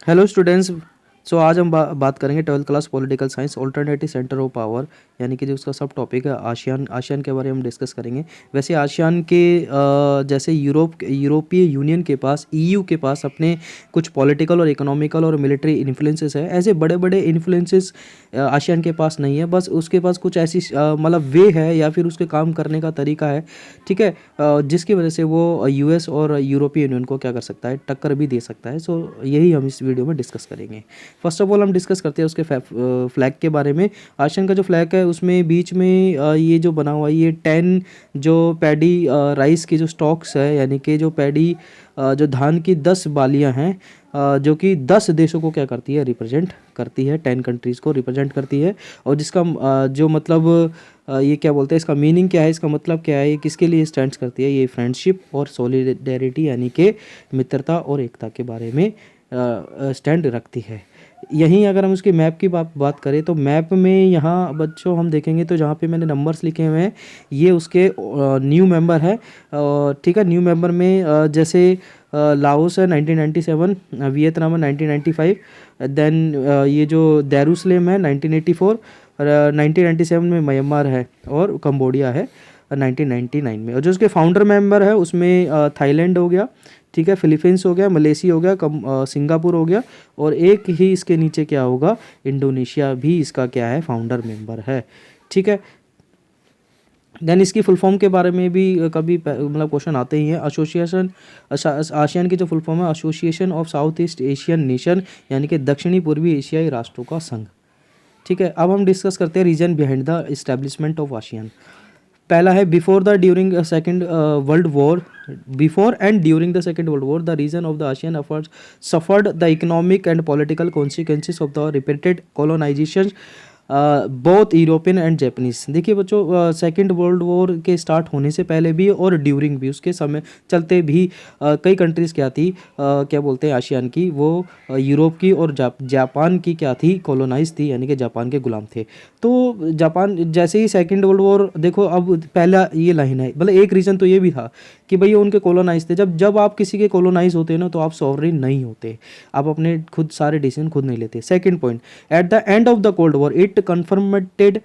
Hello students. सो आज हम बात करेंगे twelfth class political science alternative centre of power, यानी कि जो उसका सब टॉपिक है आशियान। आशियान के बारे में हम डिस्कस करेंगे। वैसे आशियान के जैसे यूरोपीय यूनियन के पास, ईयू के पास अपने कुछ पॉलिटिकल और इकोनॉमिकल और मिलिट्री इन्फ्लुएंसेस है। ऐसे बड़े बड़े इन्फ्लुएंसेस आशियान के पास नहीं है, बस उसके पास कुछ ऐसी मतलब वे है या फिर उसके काम करने का तरीका है, ठीक है, जिसकी वजह से वो यूएस और यूरोपीय यूनियन को क्या कर सकता है, टक्कर भी दे सकता है। सो यही हम इस वीडियो में डिस्कस करेंगे। फर्स्ट ऑफ ऑल हम डिस्कस करते हैं उसके फ्लैग के बारे में। आशियान का जो फ्लैग है उसमें बीच में ये जो बना हुआ है, ये 10 जो पैडी राइस की जो स्टॉक्स है, यानी कि जो पैडी जो धान की 10 बालियां हैं, जो कि 10 देशों को क्या करती है, रिप्रेजेंट करती है, 10 कंट्रीज़ को रिप्रेजेंट करती है। और जिसका जो मतलब ये क्या बोलते हैं, इसका मीनिंग क्या है, इसका मतलब क्या है, ये किसके लिए स्टैंड्स करती है, ये फ्रेंडशिप और सॉलिडेरिटी यानी कि मित्रता और एकता के बारे में स्टैंड रखती है। यहीं अगर हम उसके मैप की बात करें तो मैप में यहाँ बच्चों हम देखेंगे तो जहाँ पे मैंने नंबर्स लिखे हुए हैं ये उसके न्यू मेंबर है, ठीक है। न्यू मेंबर में जैसे लाओस है 1997, वियतनाम है 1995, देन ये जो दारुसलेम है 1984, और 1997 में म्यांमार है और कंबोडिया है 1999 में। और जो उसके फाउंडर मेंबर है उसमें थाईलैंड हो गया, ठीक है, फिलीपींस हो गया, मलेशिया हो गया, सिंगापुर हो गया, और एक ही इसके नीचे क्या होगा, इंडोनेशिया भी इसका क्या है, फाउंडर मेंबर है, ठीक है। देन इसकी फुल फॉर्म के बारे में भी कभी मतलब क्वेश्चन आते ही हैं। एसोसिएशन, आसियान की जो फुल फॉर्म है, association of south east Asian nation, यानी कि दक्षिणी पूर्वी एशियाई राष्ट्रों का संघ, ठीक है। अब हम डिस्कस करते हैं reason behind the establishment of ASEAN. पहला है before the during second world war, before and during the second world war the reason of the ASEAN efforts suffered the economic and political consequences of the repeated colonisation both European and Japanese. देखिए बच्चों, second world war के start होने से पहले भी और during भी, उसके समय चलते भी कई कंट्रीज़ क्या थी, क्या बोलते हैं, आशियान की, वो यूरोप की और जापान की क्या थी, कॉलोनाइज थी, यानी कि जापान के गुलाम थे। तो जापान जैसे ही सेकेंड वर्ल्ड वॉर, देखो अब पहला ये लाइन है, मतलब एक रीज़न तो ये भी था कि भैया उनके कॉलोनाइज थे। जब जब आप किसी के कॉलोनाइज होते हैं ना तो आप सॉवरेन नहीं होते, आप अपने खुद सारे डिसीजन खुद नहीं लेते। Second point, at the end of the cold war it confronted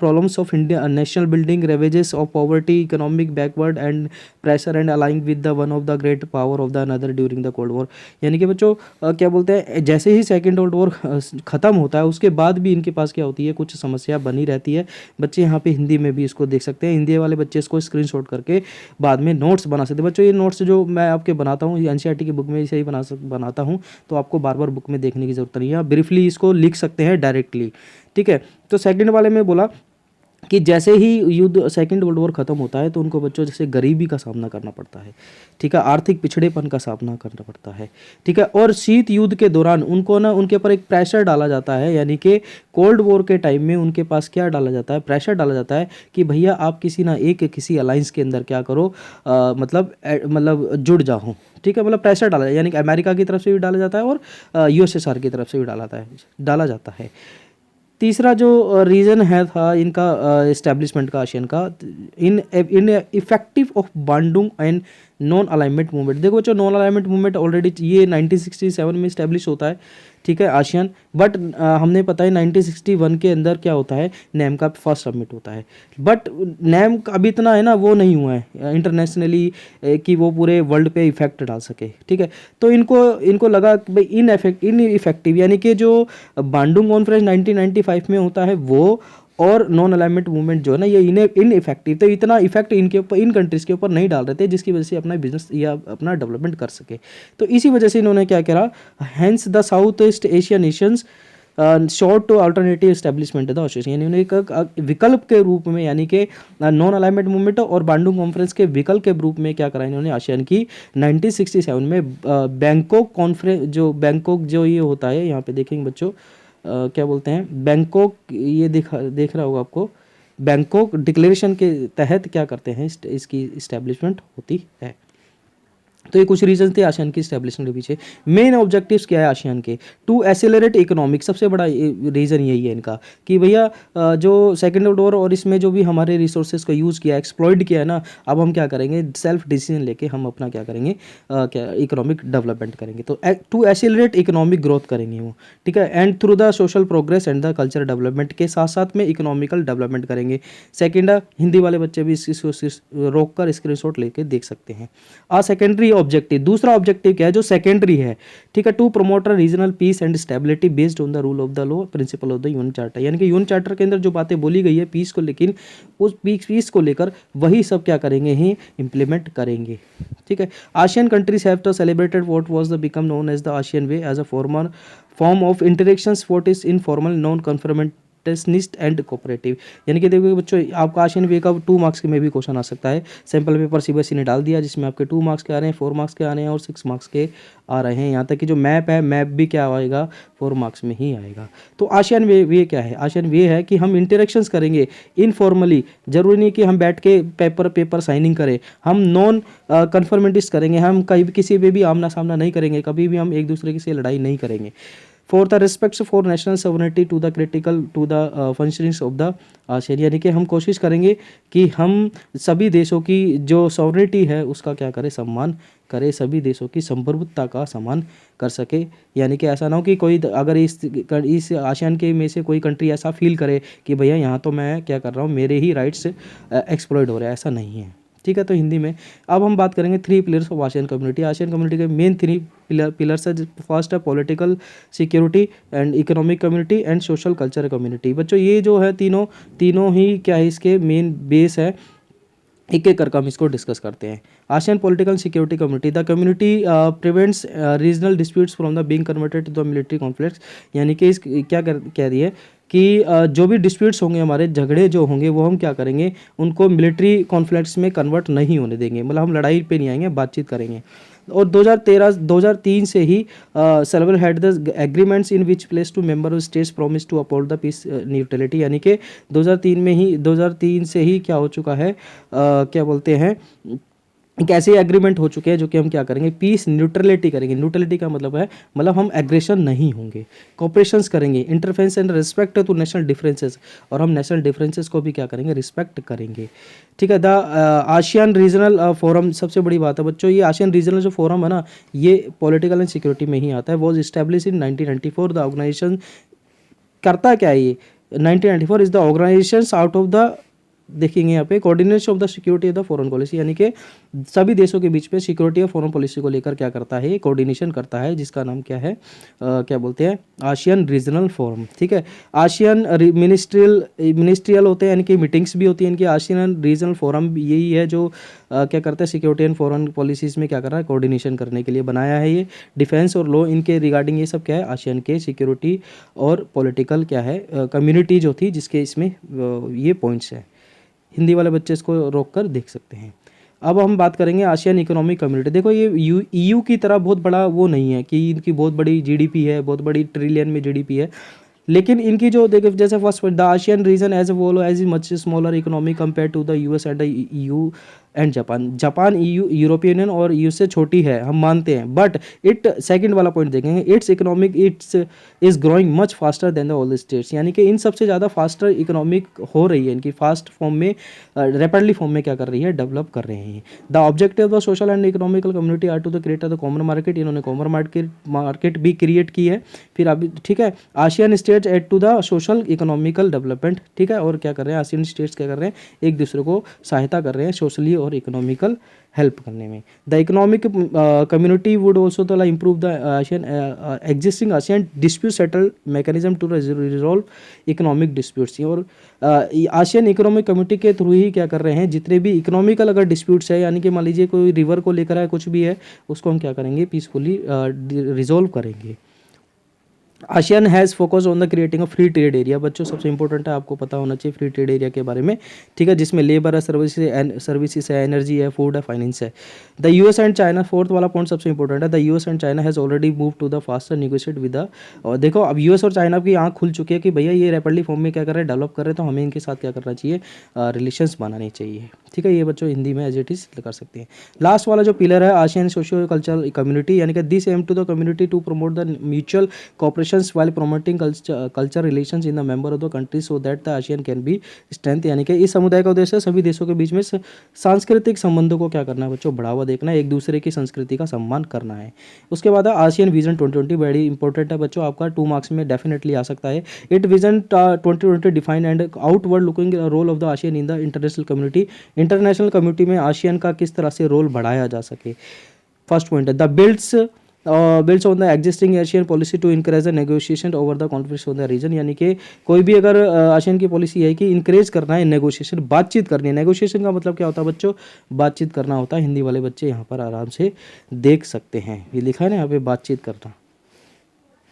problems of India, national building, ravages of poverty, economic backward and pressure and aligning with the one of the great power of the another during the cold war। यानी कि बच्चों क्या बोलते हैं, जैसे ही second world war ख़त्म होता है उसके बाद भी इनके पास क्या होती है, कुछ समस्या बनी रहती है। बच्चे यहाँ पे हिंदी में भी इसको देख सकते हैं, हिंदी वाले बच्चे इसको स्क्रीनशॉट करके बाद में नोट्स बना सकते हैं। बच्चों ये नोट्स जो मैं आपके बनाता हूँ, एनसीईआरटी की बुक में इसे ही बनाता हूँ, तो आपको बार बार बुक में देखने की ज़रूरत नहीं है, आप ब्रीफली इसको लिख सकते हैं डायरेक्टली, ठीक है। तो सेकंड वाले में बोला कि जैसे ही युद्ध सेकेंड वर्ल्ड वॉर ख़त्म होता है तो उनको बच्चों जैसे गरीबी का सामना करना पड़ता है, ठीक है, आर्थिक पिछड़ेपन का सामना करना पड़ता है, ठीक है। और शीत युद्ध के दौरान उनको ना उनके ऊपर एक प्रेशर डाला जाता है, यानी कि कोल्ड वॉर के टाइम में उनके पास क्या डाला जाता है, प्रेशर डाला जाता है कि भैया आप किसी अलाइंस के अंदर क्या करो, मतलब जुड़ जाओ, ठीक है। मतलब प्रेशर डाला यानी कि अमेरिका की तरफ से भी डाला जाता है और यूएसएसआर की तरफ से भी डाला जाता है। तीसरा जो रीज़न है था इनका इस्टेब्लिशमेंट का, आशियन का, in in effective of Bandung and non alignment movement. देखो बच्चों, नॉन अलाइनमेंट मूवमेंट ऑलरेडी ये 1967 में इस्टेब्लिश होता है, ठीक है, आशियन। बट हमने पता है 1961 के अंदर क्या होता है, नैम का फर्स्ट सबमिट होता है। बट नैम का अभी इतना है ना, वो नहीं हुआ है इंटरनेशनली कि वो पूरे वर्ल्ड पे इफेक्ट डाल सके, ठीक है। तो इनको इनको लगा कि भाई इन इफेक्टिव, यानी कि जो बांडुंग कॉन्फ्रेंस 1995 में होता है वो, और नॉन अलाइनमेंट मूवमेंट जो है ना, ये इन इफेक्टिव, तो इतना इफेक्ट इनके ऊपर, इन कंट्रीज़ के ऊपर नहीं डाल रहे थे, जिसकी वजह से अपना बिजनेस या अपना डेवलपमेंट कर सके। तो इसी वजह से इन्होंने क्या करा, hence the south east Asia nations short to alternative establishment the association, यानी उन्हें एक विकल्प के रूप में, यानी कि नॉन अलाइनमेंट मूवमेंट और बांडुंग कॉन्फ्रेंस के विकल्प के रूप में क्या करा इन्होंने, आसियान की 1967 में बैंकॉक कॉन्फ्रेंस, जो बैंकॉक जो ये होता है, यहाँ पे देखेंगे बच्चों, क्या बोलते हैं, बैंकॉक, ये देख रहा होगा आपको, बैंकॉक डिक्लेरेशन के तहत क्या करते हैं, इसकी इस्टेब्लिशमेंट होती है, तो ये कुछ रीजन थे आसियान की स्टैब्लिशमेंट के पीछे। मेन ऑब्जेक्टिव्स क्या है आसियान के? टू एसेलरेट इकोनॉमिक, सबसे बड़ा रीज़न यही है इनका कि भैया जो सेकेंड वर्ल्ड वॉर और इसमें जो भी हमारे रिसोर्सेज का यूज़ किया, एक्सप्लॉइट किया है ना, अब हम क्या करेंगे, सेल्फ डिसीजन लेके हम अपना क्या करेंगे, क्या इकोनॉमिक डेवलपमेंट करेंगे। तो टू एसेलरेट इकोनॉमिक ग्रोथ करेंगे वो, ठीक है, and through the social progress and the culture development के साथ साथ में इकोनॉमिकल डेवलपमेंट करेंगे। सेकेंड, हिंदी वाले बच्चे भी रोक कर स्क्रीनशॉट लेके देख सकते हैं। सेकेंडरी ऑब्जेक्टिव, दूसरा ऑब्जेक्टिव क्या है जो सेकेंडरी है, ठीक है, to promote regional peace and stability based on the rule of the law principle of the UN charter. यानी कि यूएन चार्टर के अंदर जो बातें बोली गई है पीस को, लेकिन उस पीस को लेकर वही सब क्या करेंगे ही इम्प्लीमेंट करेंगे, ठीक है। ASEAN countries have to celebrated what was the become known as the ASEAN way as a form of interactions what is informal non conferment टेस्निस्ट एंड कोऑपरेटिव। यानी कि देखो बच्चों, आपका आसियान वे का 2 मार्क्स के में भी क्वेश्चन आ सकता है। सैम्पल पेपर सीबीएसई ने डाल दिया जिसमें आपके 2 मार्क्स के आ रहे हैं, 4 मार्क्स के आ रहे हैं और 6 मार्क्स के आ रहे हैं। यहाँ तक कि जो मैप है, मैप भी क्या आएगा, 4 मार्क्स में ही आएगा। तो आसियान वे क्या है? आसियान वे है कि हम इंटरेक्शंस करेंगे इनफॉर्मली, जरूरी नहीं कि हम बैठ के पेपर साइनिंग करें, हम नॉन कन्फर्मेंटिस्ट करेंगे, हम कहीं भी किसी पे भी आमना सामना नहीं करेंगे, कभी भी हम एक दूसरे से लड़ाई नहीं करेंगे। For the respect for national sovereignty to the critical to the functionings of the ASEAN. यानी कि हम कोशिश करेंगे कि हम सभी देशों की जो सॉवरेनिटी है उसका क्या करें, सम्मान करें, सभी देशों की संप्रभुता का सम्मान कर सके। यानी कि ऐसा ना हो कि कोई अगर इस आसियान के में से कोई कंट्री ऐसा फील करे कि भैया यहाँ तो मैं क्या कर रहा हूँ, मेरे ही राइट्स एक्सप्लॉइट हो रहे हैं, ऐसा नहीं है, ठीक है। तो हिंदी में अब हम बात करेंगे 3 pillars of ASEAN community. ASEAN community के मेन 3 पिलर्स है। फर्स्ट है political security and economic community and social culture community. बच्चों ये जो है तीनों ही क्या है, इसके मेन बेस है। एक एक करके हम इसको डिस्कस करते हैं। ASEAN political security community, the community prevents regional disputes from the being converted to the military conflicts. यानी कि इस क्या कह रही है कि जो भी डिस्प्यूट्स होंगे, हमारे झगड़े जो होंगे, वो हम क्या करेंगे, उनको मिलिट्री कॉन्फ्लिक्ट्स में कन्वर्ट नहीं होने देंगे, मतलब हम लड़ाई पे नहीं आएंगे, बातचीत करेंगे। और 2003 से ही several had the agreements in which place to member of states promise to uphold the peace neutrality. यानी कि 2003 से ही क्या हो चुका है, क्या बोलते हैं, एक ऐसे एग्रीमेंट हो चुके हैं जो कि हम क्या करेंगे, पीस न्यूट्रलिटी करेंगे। न्यूट्रलिटी का मतलब है, मतलब हम एग्रेशन नहीं होंगे, कोऑपरेशंस करेंगे, interference and respect to national differences, और हम नेशनल डिफरेंसेस को भी क्या करेंगे, रिस्पेक्ट करेंगे, ठीक है। द आसियान रीजनल फोरम, सबसे बड़ी बात है बच्चों, ये आसियान रीजनल जो फोरम है ना, ये पॉलिटिकल एंड सिक्योरिटी में ही आता है। Was establish in 1994। The organisation करता क्या है ये, 1994 is the organisation out of the, देखेंगे यहाँ पे, coordination of the security of the foreign policy. यानी कि सभी देशों के बीच में सिक्योरिटी और फॉरेन पॉलिसी को लेकर क्या करता है, कोऑर्डिनेशन करता है, जिसका नाम क्या है, क्या बोलते हैं, आसियान रीजनल फोरम, ठीक है। आसियान मिनिस्ट्रियल होते हैं, यानी कि मीटिंग्स भी होती हैं इनकी। आसियान रीजनल फोरम यही है जो क्या करता है, सिक्योरिटी एंड फॉरेन पॉलिसीज़ में क्या कर रहा है, कोऑर्डिनेशन करने के लिए बनाया है ये। डिफेंस और लॉ इनके रिगार्डिंग ये सब क्या है, आसियान के सिक्योरिटी और पॉलिटिकल क्या है, कम्युनिटी जो थी, जिसके इसमें ये पॉइंट्स हैं। हिंदी वाले बच्चे इसको रोक कर देख सकते हैं। अब हम बात करेंगे आसियान इकोनॉमिक कम्युनिटी। देखो ये ईयू की तरह बहुत बड़ा वो नहीं है कि इनकी बहुत बड़ी जीडीपी है, बहुत बड़ी ट्रिलियन में जीडीपी है, लेकिन इनकी जो देखो, जैसे first the ASEAN region as whole as much smaller economy compare to the US and EU and Japan European Union और यूएस से छोटी है, हम मानते हैं, बट इट, सेकंड वाला पॉइंट देखेंगे, it's economic it's is growing much faster than the all states. यानी कि इन सबसे ज़्यादा फास्टर इकोनॉमिक हो रही है, इनकी फास्ट फॉर्म में, रैपिडली फॉर्म में क्या कर रही है, डेवलप कर रहे हैं। The objective of the social and economical community are to the create the common market. इन्होंने कॉमन मार्केट भी क्रिएट की है। फिर अभी ठीक है, ASEAN states aid to the social economical development, ठीक है। और क्या कर रहे हैं, आसियान स्टेट्स क्या कर रहे हैं, एक दूसरे को सहायता कर रहे हैं सोशली और इकोनॉमिकल हेल्प करने में। The economic community would also to improve the ASEAN existing ASEAN dispute settle mechanism to resolve economic disputes. और आसियान इकोनॉमिक कम्युनिटी के थ्रू ही क्या कर रहे हैं, जितने भी इकोनॉमिकल अगर डिस्प्यूट्स है, यानी कि मान लीजिए कोई रिवर को लेकर है, कुछ भी है, उसको हम क्या करेंगे, पीसफुली रिजॉल्व करेंगे। ASEAN has focus on the creating a free trade area. बच्चों सबसे इंपॉर्टेंट है, आपको पता होना चाहिए फ्री ट्रेड एरिया के बारे में, ठीक है, जिसमें लेबर है, सर्विसेज है, एनर्जी है, फूड है, फाइनेंस है। The US and China, fourth वाला पॉइंट सबसे इंपॉर्टेंट है, the US and China has already move to the faster negotiate with the, और देखो अब यूएस और चाइना की आँख खुल चुकी है कि भैया ये रैपिडली फॉर्म में क्या कर रहे हैं, डेवलप कर रहे हैं, तो हमें इनके साथ क्या करना चाहिए, रिलेशंस बनाने चाहिए, ठीक है। ये बच्चों हिंदी में एज इट इज़ कर सकते हैं। लास्ट वाला जो पिलर है आसियान सोशियो कल्चरल कम्युनिटी, यानी कि this aim to the community to promote the mutual cooperation while promoting culture relations in the member of the country so that the ASEAN can be strength, यानी कि इस समुदाय का उद्देश्य सभी देशों के बीच में सांस्कृतिक संबंधों को क्या करना है बच्चों, बढ़ावा देखना है, एक दूसरे की संस्कृति का सम्मान करना है। उसके बाद आसियान विजन 2020, बड़ी इंपॉर्टेंट है बच्चों, आपका 2 मार्क्स में डेफिनेटली आ सकता है। It vision 2020 define and outward looking role of the ASEAN in the international community, international community में आसियान का किस तरह से रोल बढ़ाया जा सके। फर्स्ट पॉइंट है the builds on the existing Asian policy to encourage the negotiation over the conflicts on the region, यानी कि कोई भी अगर आसियान की पॉलिसी है कि इंकरेज करना है नेगोशिएशन, बातचीत करनी है। नेगोशिएशन का मतलब क्या होता है बच्चों, बातचीत करना होता है। हिंदी वाले बच्चे यहाँ पर आराम से देख सकते हैं, ये लिखा है ना यहाँ पे बातचीत करना।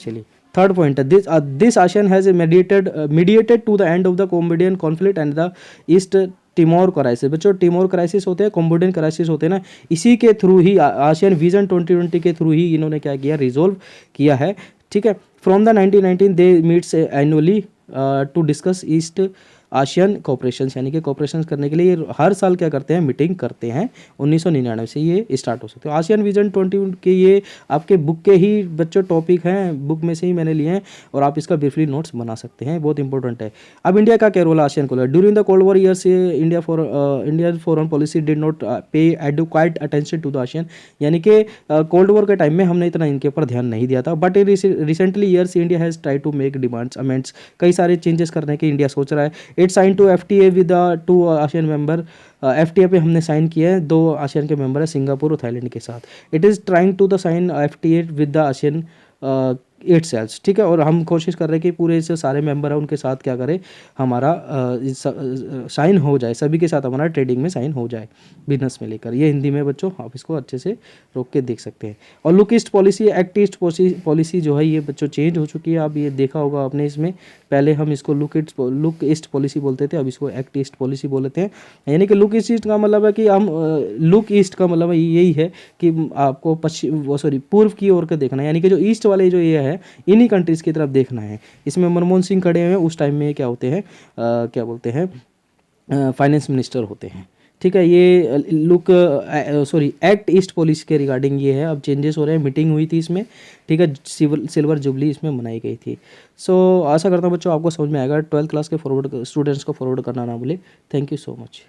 चलिए थर्ड पॉइंट है this ASEAN has mediated to the end of the Cambodian conflict and the East Timor crisis. बच्चों टिमोर क्राइसिस होते हैं, कॉम्बोडियन क्राइसिस होते हैं ना, इसी के थ्रू ही आसियान विजन 2020 के थ्रू ही इन्होंने क्या किया, रिजोल्व किया है, ठीक है। From the 1919 they meets annually to discuss east ASEAN cooperation, यानी कि कोऑपरेशन करने के लिए हर साल क्या करते हैं, मीटिंग करते हैं। 1999 से ये स्टार्ट हो सकते हैं। आसियान विजन 20 के ये आपके बुक के ही बच्चों टॉपिक हैं, बुक में से ही मैंने लिए हैं, और आप इसका ब्रीफली नोट्स बना सकते हैं, बहुत इंपॉर्टेंट है। अब इंडिया का क्या रोल है आसियान को, during the cold war years India foreign policy did not पे एडुक्वाइट अटेंशन टू द आसियान, यानी कि कोल्ड वॉर के टाइम में हमने इतना इनके ऊपर ध्यान नहीं दिया था। But in recently years India has try to make demands amends, कई सारे चेंजेस करने के इंडिया सोच रहा है। It sign to FTA with the 2 ASEAN member, FTA पे हमने साइन किया है, 2 आसियान के मेंबर है, सिंगापुर और थाईलैंड के साथ। It is trying to the sign FTA with the ASEAN itself, ठीक है, और हम कोशिश कर रहे हैं कि पूरे से सारे मेंबर हैं उनके साथ क्या करें, हमारा साइन हो जाए, सभी के साथ हमारा ट्रेडिंग में साइन हो जाए, बिजनेस में लेकर। ये हिंदी में बच्चों आप इसको अच्छे से रोक के देख सकते हैं। और look east policy, act east policy जो है ये बच्चों चेंज हो चुकी है, आप ये देखा होगा आपने, इसमें पहले हम इसको लुक ईस्ट पॉलिसी बोलते थे, अब इसको एक्ट ईस्ट पॉलिसी बोलते हैं। यानी कि लुक ईस्ट का मतलब है कि हम लुक ईस्ट का मतलब यही है कि आपको पूर्व की ओर के देखना है, यानी कि जो ईस्ट वाले जो ये है इन्हीं कंट्रीज़ की तरफ देखना है। इसमें मनमोहन सिंह खड़े हुए हैं, उस टाइम में क्या होते हैं, क्या बोलते हैं, फाइनेंस मिनिस्टर होते हैं, ठीक है। ये एक्ट ईस्ट पॉलिसी के रिगार्डिंग ये है, अब चेंजेस हो रहे हैं, मीटिंग हुई थी इसमें, ठीक है, सिल्वर जुबली इसमें मनाई गई थी। सो आशा करता हूँ बच्चों आपको समझ में आएगा। 12th क्लास के फॉरवर्ड स्टूडेंट्स को फॉरवर्ड करना ना भूले। Thank you so much.